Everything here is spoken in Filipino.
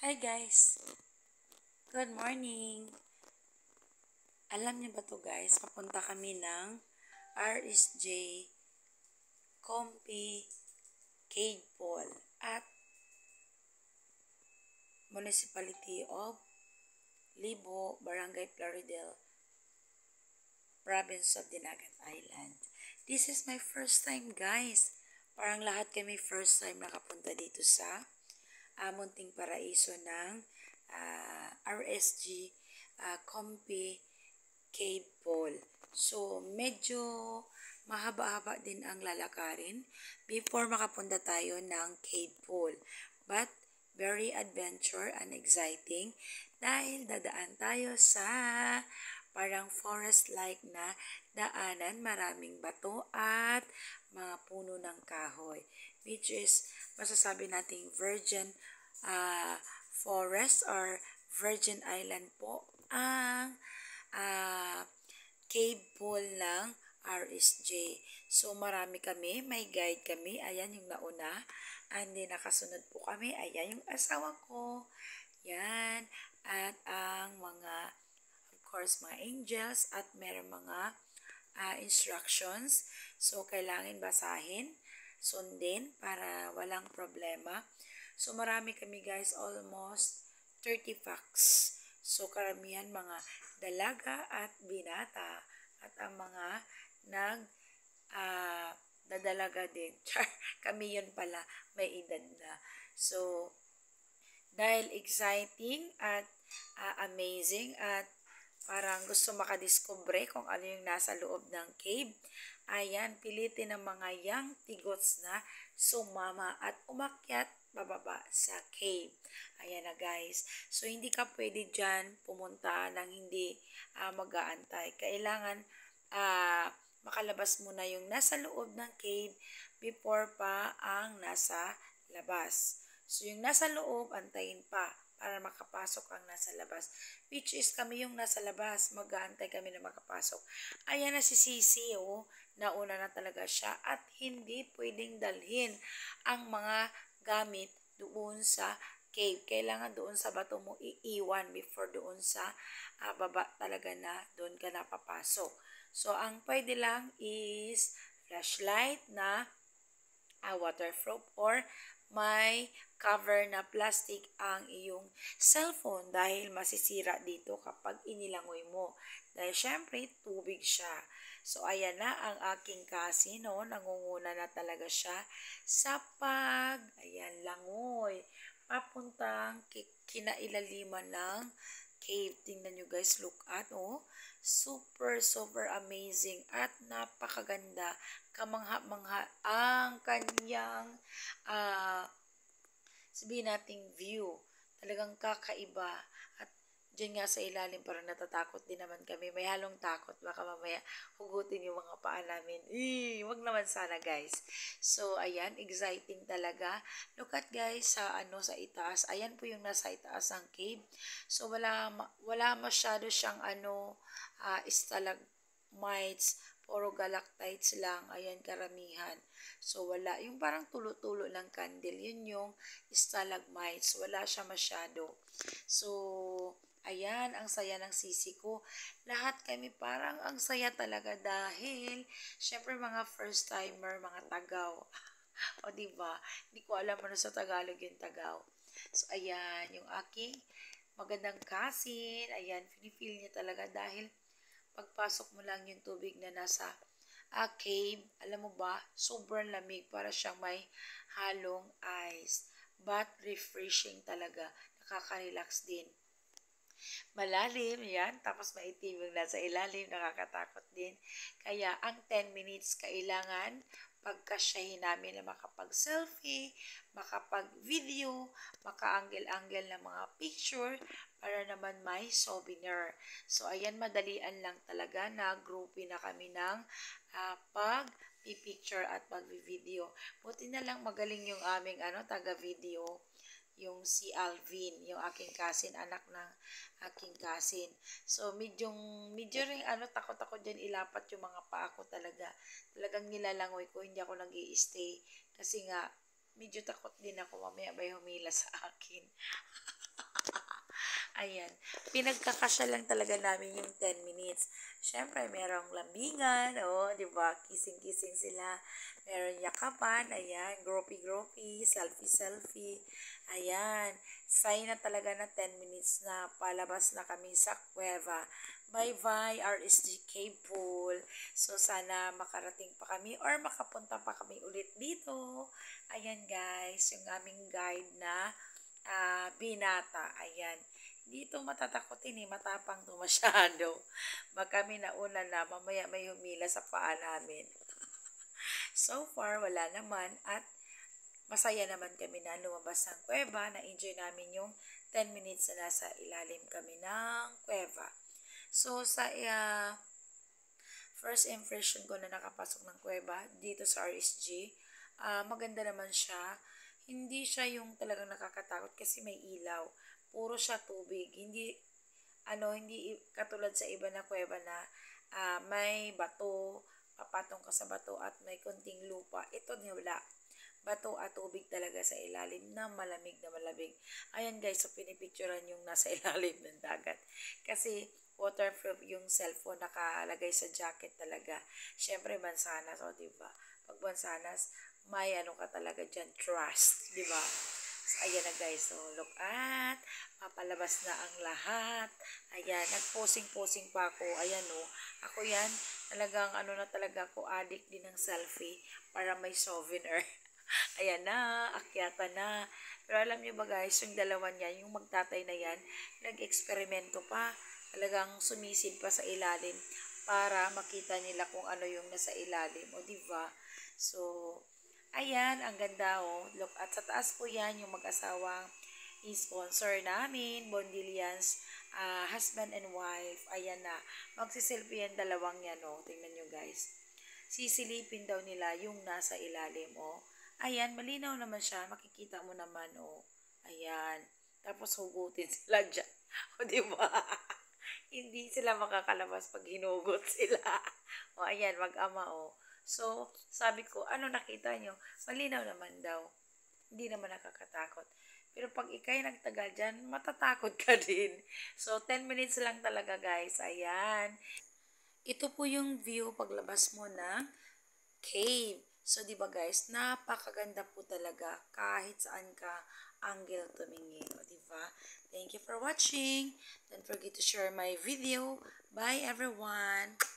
Hi guys! Good morning! Alam niyo ba to guys, papunta kami ng RSJ Compi Cave Pool at Municipality of Libo, Barangay Plaridel, Province of Dinagat Island. This is my first time guys. Parang lahat kami first time nakapunta dito sa Munting Paraiso ng RSG Compi Cave Pool. So, medyo mahaba-haba din ang lalakarin before makapunta tayo ng cave pool. But, very adventure and exciting dahil dadaan tayo sa parang forest-like na daanan, maraming bato at mga puno ng kahoy. Which is, masasabi nating virgin forest or virgin island po ang cave pool ng RSJ. So, marami kami, may guide kami. Ayan yung nauna. And then, nakasunod po kami. Ayan yung asawa ko. Yan. At ang mga, of course, mga angels at meron mga instructions. So, kailangan basahin, sundin para walang problema. So, marami kami guys, almost 30 facts. So, karamihan mga dalaga at binata at ang mga dadalaga din. Kami yun pala, may edad na. So, dahil exciting at amazing at parang gusto makadiscover kung ano yung nasa loob ng cave, ayan, pilitin ng mga young tigots na sumama at umakyat bababa sa cave. Ayan na guys. So, hindi ka pwede dyan pumunta nang hindi mag-aantay. Kailangan makalabas muna yung nasa loob ng cave before pa ang nasa labas. So, yung nasa loob, antayin pa para makapasok ang nasa labas. Which is kami yung nasa labas. Mag-aantay kami na makapasok. Ayan na si Sisi, oh. Nauna na talaga siya at hindi pwedeng dalhin ang mga gamit doon sa cave. Kailangan doon sa bato mo iiwan before doon sa baba talaga na doon ka napapasok. So, ang pwede lang is flashlight na waterproof or may cover na plastic ang iyong cellphone dahil masisira dito kapag inilangoy mo. Dahil syempre, tubig siya. So, ayan na ang aking cousin, no? Nangunguna na talaga siya sa langoy. Papuntang kinailaliman ng cave. Tingnan nyo guys, look at, oh. Super, super amazing at napakaganda. Kamangha-mangha ang kanyang sabihin nating view. Talagang kakaiba. At dyan nga sa ilalim parang natatakot din naman kami. May halong takot. Baka mamaya hugutin yung mga paa namin. Wag naman sana guys. So, ayan. Exciting talaga. Look at guys sa sa itaas. Ayan po yung nasa itaas ng cave. So, wala masyado siyang stalagmites. Puro galactites lang. Ayan, karamihan. So, wala. Yung parang tulo-tulo ng candle. Yun yung stalagmites. Wala siya masyado. So, ayan, ang saya ng sisi ko. Lahat kami parang ang saya talaga dahil, syempre mga first timer, mga tagaw. O, diba? Hindi ko alam ano sa Tagalog yung tagaw. So, ayan, yung aking magandang cousin. Ayan, feel niya talaga dahil pagpasok mo lang yung tubig na nasa cave, alam mo ba, sobrang lamig para siyang may halong ice. But refreshing talaga. Nakaka-relax din. Malalim, yan. Tapos maitim yung nasa ilalim, nakakatakot din. Kaya ang 10 minutes kailangan pagkasyahin namin na makapag-selfie, makapag-video, maka-angle-angle ng mga picture para naman may souvenir. So, ayan, madalian lang talaga na groupie na kami ng pag-picture at pag-video. Buti na lang magaling yung aming taga-video, yung si Alvin, yung aking cousin, anak ng aking cousin. So, medyo rin takot ako dyan ilapat yung mga paa ko talaga. Talagang nilalangoy ko, hindi ako nag-i-stay. Kasi nga, medyo takot din ako, mamaya may humila sa akin. Ayan. Pinagkakasya lang talaga namin yung 10 minutes. Siyempre, merong lambingan, oh, di ba? Kissing-kissing sila. Meron yakapan, ayan. Gropey-gropey, selfie-selfie. Ayan. Sign na talaga na 10 minutes na palabas na kami sa kuweba. Bye-bye, RSG Cave Pool. So, sana makarating pa kami or makapunta pa kami ulit dito. Ayan, guys, yung aming guide na binata. Ayan. Dito matatakotin matapang to masyado. Kami nauna na, mamaya may humila sa paa namin. So far, wala naman at masaya naman kami na lumabas ng kuweba, na-enjoy namin yung 10 minutes na nasa ilalim kami ng kuweba. So, sa first impression ko na nakapasok ng kuweba dito sa RSG, maganda naman siya. Hindi siya yung talagang nakakatakot kasi may ilaw. Puro siya tubig. Hindi katulad sa iba na kuweba na may bato, papatong ka sa bato at may konting lupa. Ito wala. Bato at tubig talaga sa ilalim na malamig na malamig. Ayan guys, so pinipicturean yung nasa ilalim ng dagat. Kasi waterproof yung cellphone nakalagay sa jacket talaga. Syempre mansanas, o diba? Pag mansanas, may ka talaga dyan, trust, diba? So, ayan na guys. So, look at, papalabas na ang lahat. Ayan, nag-posing-posing pa ako. Ayan ako yan, talagang na talaga ako, addict din ng selfie para may souvenir. Ayan na, akyata na. Pero alam niyo ba guys, yung dalawa niya, yung magtatay na yan, nag-eksperimento pa. Talagang sumisid pa sa ilalim para makita nila kung ano yung nasa ilalim. O diba? So, ayan, ang ganda Look, at sa taas po yan yung mag-asawang i-sponsor namin, Bondilians, husband and wife. Ayan na, magsiselfie yan dalawang yan Tingnan nyo guys. Sisilipin daw nila yung nasa ilalim Ayan, malinaw naman siya, makikita mo naman Ayan, tapos hugutin sila dyan. Diba? Hindi sila makakalabas pag hinugot sila. Ayan, mag-ama So, sabi ko, ano nakita nyo? Malinaw naman daw. Hindi naman nakakatakot. Pero pag ikay nagtagal dyan, matatakot ka din. So, 10 minutes lang talaga guys. Ayan. Ito po yung view paglabas mo ng cave. So, di ba guys, napakaganda po talaga kahit saan ka angle tumingin. Di ba? Thank you for watching. Don't forget to share my video. Bye everyone!